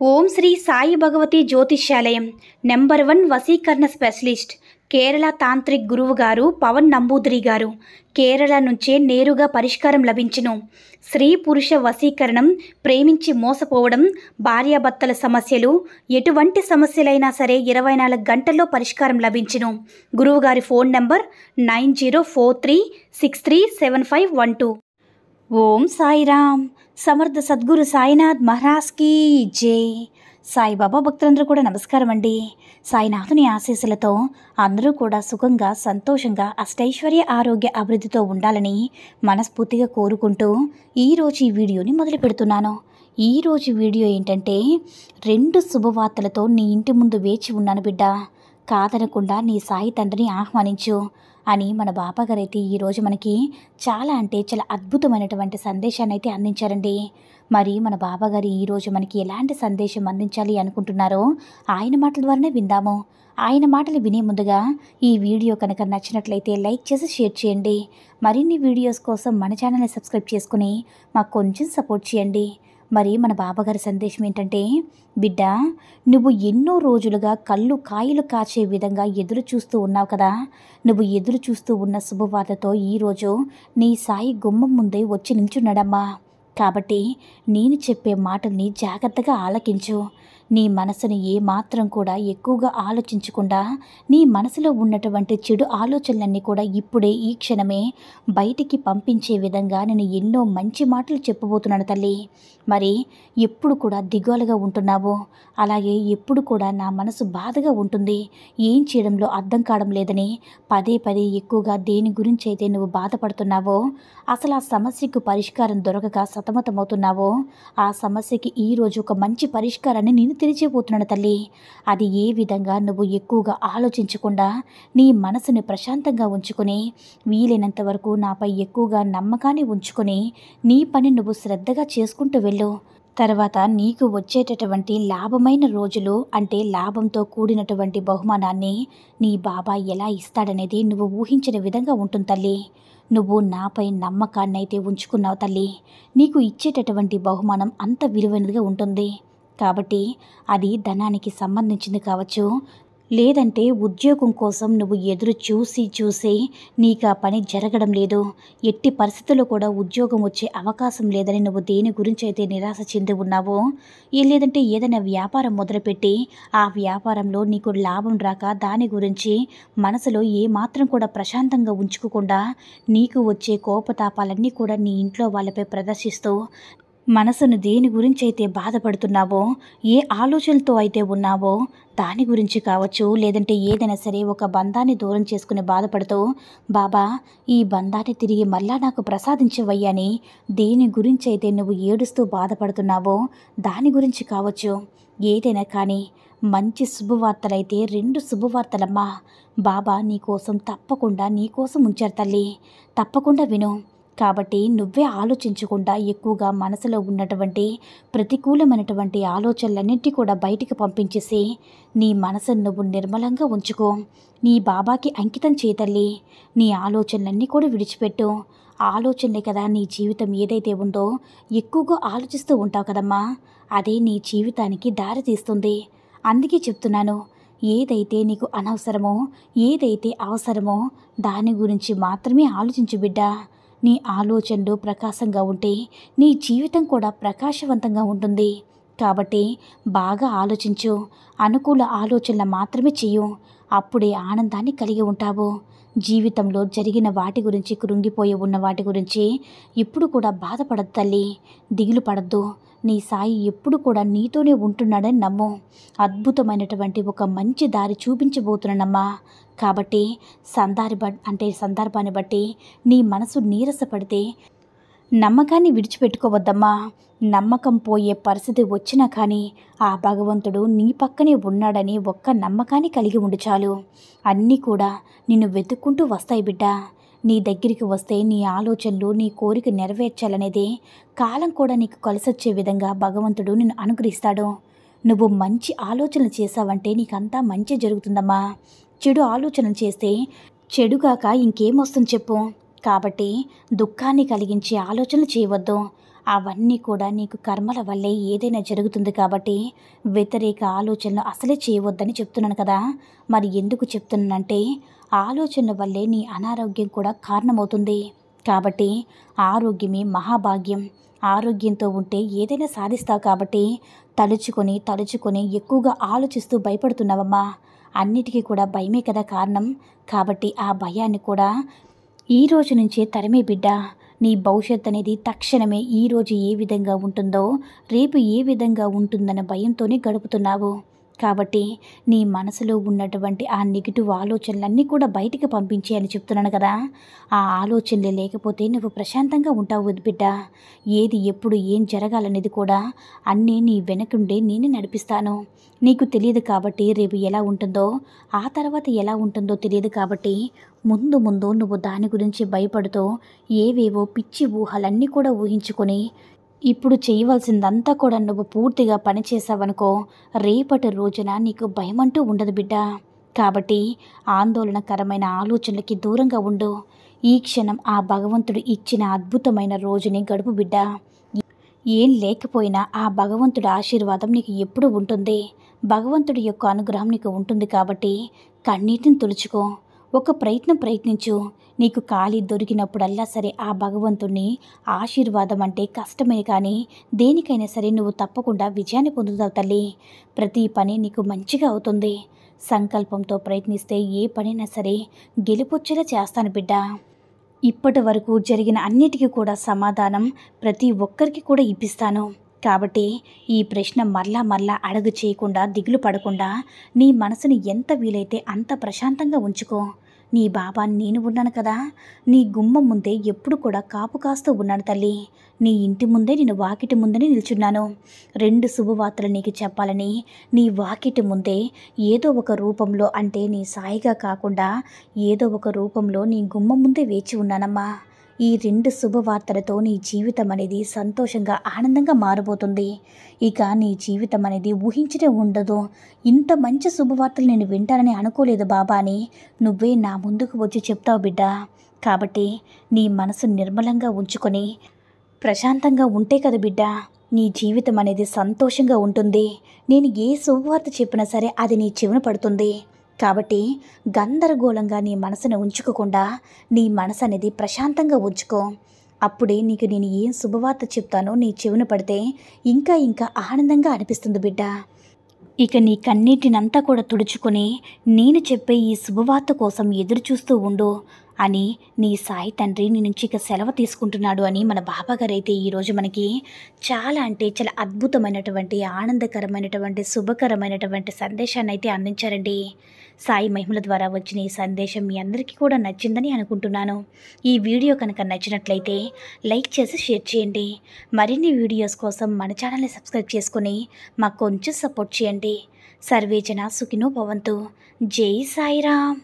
ఓం శ్రీ సాయి భగవతి జ్యోతిష్యాలయం నెంబర్ 1 వశీకరణ specialist Kerala tantric గురువు గారు పవన్ నంబూదిరి గారు కేరళ నుంచే నేరుగా పరిష్కారం లభించును. స్త్రీ పురుష వశీకరణం, ప్రేమించి మోసపోవడం, భార్యాభర్తల సమస్యలు, ఎటువంటి సమస్యలైనా సరే 24 గంటల్లో పరిష్కారం లభించును. గురువుగారి ఫోన్ నంబర్ 9043637512. ఓం సాయిరామ్. సమర్థ సద్గురు సాయినాథ్ మహారాజ్ కీ జై. సాయిబాబా భక్తులందరూ కూడా నమస్కారం అండి. సాయినాథుని ఆశీస్సులతో అందరూ కూడా సుఖంగా, సంతోషంగా, అష్టైశ్వర్య, ఆరోగ్య అభివృద్ధితో ఉండాలని మనస్ఫూర్తిగా కోరుకుంటూ ఈరోజు ఈ వీడియోని మొదలు పెడుతున్నాను. ఈరోజు వీడియో ఏంటంటే 2 శుభవార్తలతో నీ ఇంటి ముందు వేచి ఉన్నాను బిడ్డ, కాదనకుండా నీ సాయి తండ్రిని ఆహ్వానించు అని మన బాబాగారు అయితే ఈరోజు మనకి చాలా అద్భుతమైనటువంటి సందేశాన్ని అయితే అందించారండి. మరి మన బాబాగారు ఈరోజు మనకి ఎలాంటి సందేశం అందించాలి అనుకుంటున్నారో ఆయన మాటల ద్వారానే విందాము. ఆయన మాటలు వినే ముందుగా ఈ వీడియో కనుక నచ్చినట్లయితే లైక్ చేసి షేర్ చేయండి. మరిన్ని వీడియోస్ కోసం మన ఛానల్ని సబ్స్క్రైబ్ చేసుకుని మాకు కొంచెం సపోర్ట్ చేయండి. మరి మన బాబాగారి సందేశం ఏంటంటే, బిడ్డ, నువ్వు ఎన్నో రోజులుగా కళ్ళు కాయలు కాచే విధంగా ఎదురు చూస్తూ ఉన్నావు కదా. నువ్వు ఎదురు చూస్తూ ఉన్న శుభవార్తతో ఈరోజు నీ సాయి గుమ్మం ముందే వచ్చి నిల్చున్నాడమ్మా. కాబట్టి నేను చెప్పే మాటల్ని జాగ్రత్తగా ఆలకించు. నీ మనసుని ఏమాత్రం కూడా ఎక్కువగా ఆలోచించకుండా నీ మనసులో ఉన్నటువంటి చెడు ఆలోచనలన్నీ కూడా ఇప్పుడే ఈ క్షణమే బయటికి పంపించే విధంగా నేను ఎన్నో మంచి మాటలు చెప్పబోతున్నాను తల్లి. మరి ఎప్పుడు కూడా దిగాలుగా ఉంటున్నావు, అలాగే ఎప్పుడు కూడా నా మనసు బాధగా ఉంటుంది, ఏం చేయడంలో అర్థం కావడం లేదని పదే ఎక్కువగా దేని గురించి అయితే నువ్వు బాధపడుతున్నావో, అసలు ఆ సమస్యకు పరిష్కారం దొరకక సతమతమవుతున్నావో, ఆ సమస్యకి ఈరోజు ఒక మంచి పరిష్కారాన్ని నేను తెలియజేయబోతున్నాను తల్లి. అది ఏ విధంగా నువ్వు ఎక్కువగా ఆలోచించకుండా నీ మనసుని ప్రశాంతంగా ఉంచుకొని వీలైనంత వరకు నాపై ఎక్కువగా నమ్మకాన్ని ఉంచుకొని నీ పని నువ్వు శ్రద్ధగా చేసుకుంటూ వెళ్ళు. తర్వాత నీకు వచ్చేటటువంటి లాభమైన రోజులు, అంటే లాభంతో కూడినటువంటి బహుమానాన్ని నీ బాబా ఎలా ఇస్తాడనేది నువ్వు ఊహించిన విధంగా ఉంటుంది తల్లి. నువ్వు నాపై నమ్మకాన్ని అయితే ఉంచుకున్నావు తల్లి. నీకు ఇచ్చేటటువంటి బహుమానం అంత విలువైనదిగా ఉంటుంది. కాబట్టి అది ధనానికి సంబంధించింది కావచ్చు, లేదంటే ఉద్యోగం కోసం నువ్వు ఎదురు చూసి నీకు ఆ పని జరగడం లేదు, ఎట్టి పరిస్థితుల్లో కూడా ఉద్యోగం వచ్చే అవకాశం లేదని నువ్వు దేని గురించి అయితే నిరాశ చెంది ఉన్నావో, లేదంటే ఏదైనా వ్యాపారం మొదలుపెట్టి ఆ వ్యాపారంలో నీకు లాభం రాక దాని గురించి మనసులో ఏమాత్రం కూడా ప్రశాంతంగా ఉంచుకోకుండా నీకు వచ్చే కోపతాపాలన్నీ కూడా నీ ఇంట్లో వాళ్ళపై ప్రదర్శిస్తూ మనసును దేని గురించి అయితే బాధపడుతున్నావో, ఏ ఆలోచనలతో అయితే ఉన్నావో దాని గురించి కావచ్చు, లేదంటే ఏదైనా సరే ఒక బంధాన్ని దూరం చేసుకుని బాధపడుతూ, బాబా ఈ బంధాన్ని తిరిగి మళ్ళా నాకు ప్రసాదించవయ్యని దేని గురించి అయితే నువ్వు ఏడుస్తూ బాధపడుతున్నావో దాని గురించి కావచ్చు. ఏదైనా కానీ మంచి శుభవార్తలైతే 2 శుభవార్తలమ్మా. బాబా నీకోసం తప్పకుండా నీకోసం ఉంచారు తల్లి, తప్పకుండా విను. కాబట్టి నువ్వే ఆలోచించకుండా ఎక్కువగా మనసులో ఉన్నటువంటి ప్రతికూలమైనటువంటి ఆలోచనలన్నింటి కూడా బయటికి పంపించేసి నీ మనసును నువ్వు నిర్మలంగా ఉంచుకో. నీ బాబాకి అంకితం చేయతల్లి. నీ ఆలోచనలన్నీ కూడా విడిచిపెట్టు. ఆలోచనలే కదా నీ జీవితం ఏదైతే ఉందో ఎక్కువగా ఆలోచిస్తూ ఉంటావు కదమ్మా, అదే నీ జీవితానికి దారి తీస్తుంది. అందుకే చెప్తున్నాను, ఏదైతే నీకు అనవసరమో, ఏదైతే అవసరమో దాని గురించి మాత్రమే ఆలోచించు బిడ్డ. నీ ఆలోచనలు ప్రకాశంగా ఉంటే నీ జీవితం కూడా ప్రకాశవంతంగా ఉంటుంది. కాబట్టి బాగా ఆలోచించు, అనుకూల ఆలోచనలు మాత్రమే చెయ్యు. అప్పుడే ఆనందాన్ని కలిగి ఉంటావు. జీవితంలో జరిగిన వాటి గురించి, కృంగిపోయి ఉన్న వాటి గురించి ఇప్పుడు కూడా బాధపడద్దు తల్లి, దిగులు పడద్దు. నీ సాయి ఎప్పుడు కూడా నీతోనే ఉంటున్నాడని నమ్ము. అద్భుతమైనటువంటి ఒక మంచి దారి చూపించబోతున్నానమ్మా. కాబట్టి సందర్భాన్ని బట్టి నీ మనసు నీరసపడితే నమ్మకాన్ని విడిచిపెట్టుకోవద్దమ్మా. నమ్మకం పోయే పరిస్థితి వచ్చినా కానీ ఆ భగవంతుడు నీ పక్కనే ఉన్నాడని ఒక్క నమ్మకాన్ని కలిగి ఉండు చాలు. అన్నీ కూడా నిన్ను వెతుక్కుంటూ వస్తాయి బిడ్డ. నీ దగ్గరికి వస్తే నీ ఆలోచనలు, నీ కోరిక నెరవేర్చాలనేదే కాలం కూడా నీకు కలిసొచ్చే విధంగా భగవంతుడు నిన్ను అనుగ్రహిస్తాడు. నువ్వు మంచి ఆలోచనలు చేసావంటే నీకంతా మంచి జరుగుతుందమ్మా. చెడు ఆలోచనలు చేస్తే చెడుగాక ఇంకేమొస్తుంది చెప్పు. కాబట్టి దుఃఖాన్ని కలిగించే ఆలోచనలు చేయవద్దు. అవన్నీ కూడా నీకు కర్మల వల్లే ఏదైనా జరుగుతుంది కాబట్టి వ్యతిరేక ఆలోచనలు అసలే చేయవద్దని చెప్తున్నాను కదా. మరి ఎందుకు చెప్తున్నానంటే ఆలోచనల వల్లే నీ అనారోగ్యం కూడా కారణమవుతుంది. కాబట్టి ఆరోగ్యమే మహాభాగ్యం. ఆరోగ్యంతో ఉంటే ఏదైనా సాధిస్తావు కాబట్టి తలుచుకొని ఎక్కువగా ఆలోచిస్తూ భయపడుతున్నావమ్మా. అన్నిటికీ కూడా భయమే కదా కారణం. కాబట్టి ఆ భయాన్ని కూడా ఈ రోజు నుంచే తరిమే బిడ్డ. నీ భవిష్యత్ అనేది తక్షణమే ఈరోజు ఏ విధంగా ఉంటుందో రేపు ఏ విధంగా ఉంటుందన్న భయంతోనే గడుపుతున్నావు. కాబట్టి నీ మనసులో ఉన్నటువంటి ఆ నెగిటివ్ ఆలోచనలన్నీ కూడా బయటికి పంపించే అని చెప్తున్నాను కదా. ఆ ఆలోచనలే లేకపోతే నువ్వు ప్రశాంతంగా ఉంటావు బిడ్డ. ఏది ఎప్పుడు ఏం జరగాలనేది కూడా అన్నీ నీ వెనకుండే నేనే నడిపిస్తాను. నీకు తెలియదు కాబట్టి రేపు ఎలా ఉంటుందో ఆ తర్వాత ఎలా ఉంటుందో తెలియదు కాబట్టి ముందు నువ్వు దాని గురించి భయపడుతూ ఏవేవో పిచ్చి ఊహలన్నీ కూడా ఊహించుకొని ఇప్పుడు చేయవలసిందంతా కూడా నువ్వు పూర్తిగా పనిచేసావనుకో రేపటి రోజున నీకు భయమంటూ ఉండదు బిడ్డ. కాబట్టి ఆందోళనకరమైన ఆలోచనలకి దూరంగా ఉండు. ఈ క్షణం ఆ భగవంతుడు ఇచ్చిన అద్భుతమైన రోజుని గడుపు బిడ్డ. ఏం లేకపోయినా ఆ భగవంతుడి ఆశీర్వాదం నీకు ఎప్పుడు ఉంటుంది. భగవంతుడి యొక్క అనుగ్రహం నీకు ఉంటుంది కాబట్టి కన్నీటిని తుడుచుకో. ఒక ప్రయత్నించు. నీకు ఖాళీ దొరికినప్పుడల్లా సరే ఆ భగవంతుణ్ణి ఆశీర్వాదం అంటే కష్టమే కానీ దేనికైనా సరే నువ్వు తప్పకుండా విజయాన్ని పొందుతావు తల్లి. ప్రతి పని నీకు మంచిగా అవుతుంది. సంకల్పంతో ప్రయత్నిస్తే ఏ పనైనా సరే గెలుపొచ్చేలా చేస్తాను బిడ్డ. ఇప్పటి వరకు జరిగిన అన్నిటికీ కూడా సమాధానం ప్రతి ఒక్కరికి కూడా ఇప్పిస్తాను. కాబట్టి ఈ ప్రశ్న మరలా అడుగు చేయకుండా దిగులు పడకుండా నీ మనసుని ఎంత వీలైతే అంత ప్రశాంతంగా ఉంచుకో. నీ బాబాని నేను ఉన్నాను కదా. నీ గుమ్మం ముందే ఎప్పుడు కూడా కాపు కాస్తూ ఉన్నాను తల్లి. నీ ఇంటి ముందే నేను వాకిటి ముందే నిల్చున్నాను. 2 శుభవార్తలు నీకు చెప్పాలని నీ వాకిటి ముందే ఏదో ఒక రూపంలో అంటే నీ సాయిగా కాకుండా ఏదో ఒక రూపంలో నీ గుమ్మం ముందే వేచి ఉన్నానమ్మా. ఈ 2 శుభవార్తలతో నీ జీవితం అనేది సంతోషంగా ఆనందంగా మారబోతుంది. ఇక నీ జీవితం అనేది ఊహించనే ఉండదు. ఇంత మంచి శుభవార్తలు నేను వింటానని అనుకోలేదు బాబా అని నువ్వే నా ముందుకు వచ్చి చెప్తావు బిడ్డ. కాబట్టి నీ మనసు నిర్మలంగా ఉంచుకొని ప్రశాంతంగా ఉంటే కదా బిడ్డ నీ జీవితం అనేది సంతోషంగా ఉంటుంది. నేను ఏ శుభవార్త చెప్పినా సరే అది నీ చెవిన పడుతుంది. కాబట్టి గందరగోళంగా నీ మనసును ఉంచుకోకుండా నీ మనసు అనేది ప్రశాంతంగా ఉంచుకో. అప్పుడే నీకు నేను ఏం శుభవార్త చెప్తానో నీ చెవిన పడితే ఇంకా ఆనందంగా అనిపిస్తుంది బిడ్డ. ఇక నీ కన్నీటినంతా కూడా తుడుచుకొని నేను చెప్పే ఈ శుభవార్త కోసం ఎదురు చూస్తూ ఉండు అని నీ సాయి తండ్రి నీ నుంచి ఇక సెలవు తీసుకుంటున్నాడు అని మన బాబాగారు అయితే ఈరోజు మనకి చాలా అంటే చాలా అద్భుతమైనటువంటి ఆనందకరమైనటువంటి శుభకరమైనటువంటి సందేశాన్ని అయితే అందించారండి. సాయి మహిమల ద్వారా వచ్చిన ఈ సందేశం మీ అందరికీ కూడా నచ్చిందని అనుకుంటున్నాను. ఈ వీడియో కనుక నచ్చినట్లయితే లైక్ చేసి షేర్ చేయండి. మరిన్ని వీడియోస్ కోసం మన ఛానల్ని సబ్స్క్రైబ్ చేసుకొని మాకు కొంచెం సపోర్ట్ చేయండి. సర్వేజన సుఖినో భవంతు. జై సాయిరామ్.